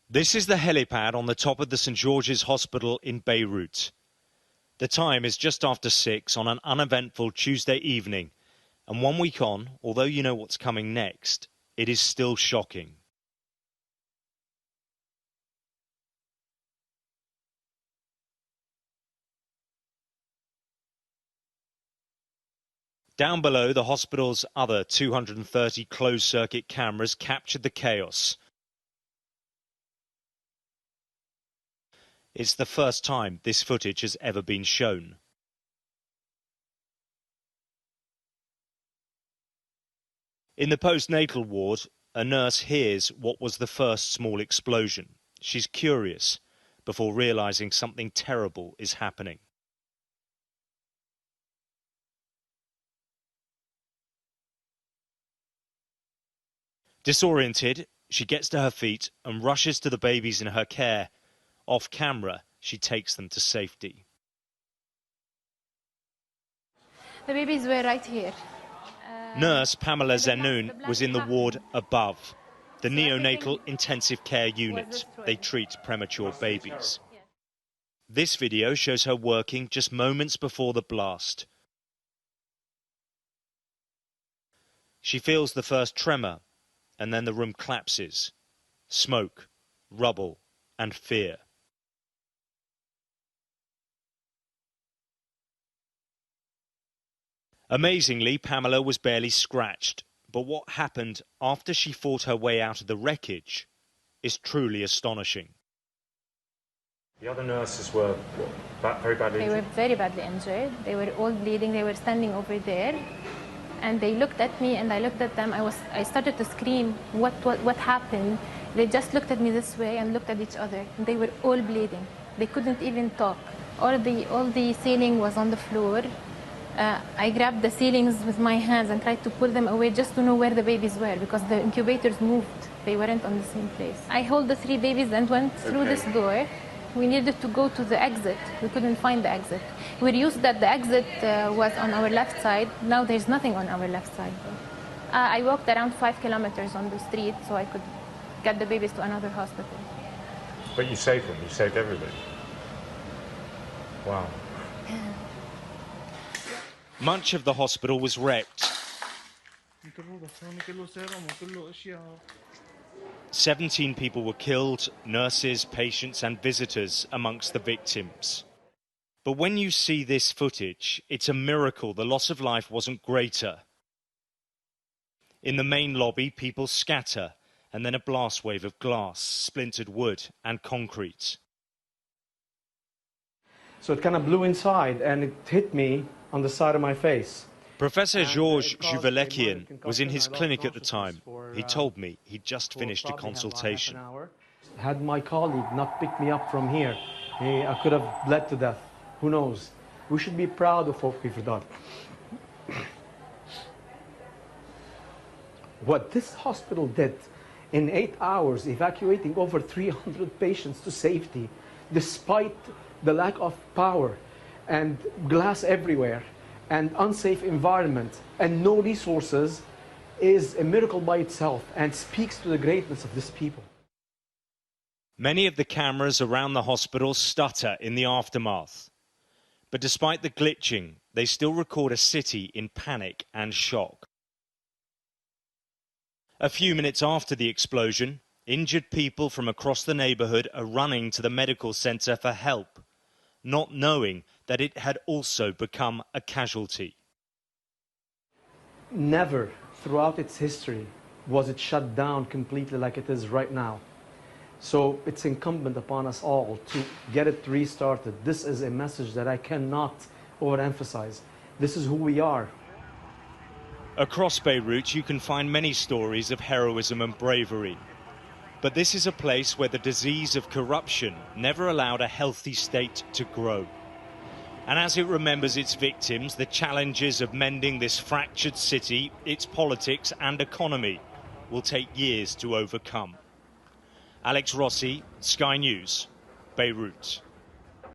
This is the helipad on the top of the St. George's Hospital in Beirut. The time is just after 6 on an uneventful Tuesday evening, and 1 week on, although you know what's coming next, it is still shocking. Down below, the hospital's other 230 closed-circuit cameras captured the chaos. It's the first time this footage has ever been shown. In the postnatal ward, a nurse hears what was the first small explosion. She's curious before realizing something terrible is happening. Disoriented, she gets to her feet and rushes to the babies in her care. Off camera, she takes them to safety. The babies were right here. Nurse Pamela Zenoun was in the ward above, the neonatal intensive care unit. They treat premature babies. This video shows her working just moments before the blast. She feels the first tremor, and then the room collapses. Smoke, rubble, and fear. Amazingly, Pamela was barely scratched, but what happened after she fought her way out of the wreckage is truly astonishing. The other nurses were very badly injured? They were very badly injured. They were all bleeding. They were standing over there, and they looked at me, and I looked at them. I started to scream, what happened? They just looked at me this way and looked at each other. They were all bleeding. They couldn't even talk. All the ceiling was on the floor. I grabbed the ceilings with my hands and tried to pull them away just to know where the babies were, because the incubators moved. They weren't on the same place. I held the 3 babies and went through this door. We needed to go to the exit. We couldn't find the exit. We're used that the exit was on our left side. Now there's nothing on our left side. I walked around 5 kilometers on the street so I could get the babies to another hospital. But you saved them. You saved everybody. Wow. Much of the hospital was wrecked. 17 people were killed, nurses, patients and visitors amongst the victims. But when you see this footage, it's a miracle the loss of life wasn't greater. In the main lobby, people scatter, and then a blast wave of glass, splintered wood and concrete. So it kind of blew inside and it hit me on the side of my face. Professor Georges Juvelekian was in his clinic at the time. He told me he'd just finished a consultation. Had my colleague not picked me up from here, I could have bled to death. Who knows? We should be proud of what we've done. What this hospital did in 8 hours, evacuating over 300 patients to safety, despite the lack of power and glass everywhere and unsafe environment and no resources, is a miracle by itself and speaks to the greatness of this people. Many of the cameras around the hospital stutter in the aftermath. But despite the glitching, they still record a city in panic and shock. A few minutes after the explosion, injured people from across the neighborhood are running to the medical center for help, not knowing that it had also become a casualty. Never throughout its history was it shut down completely like it is right now. So it's incumbent upon us all to get it restarted. This is a message that I cannot overemphasize. This is who we are. Across Beirut, you can find many stories of heroism and bravery. But this is a place where the disease of corruption never allowed a healthy state to grow. And as it remembers its victims, the challenges of mending this fractured city, its politics and economy will take years to overcome. Alex Rossi, Sky News, Beirut.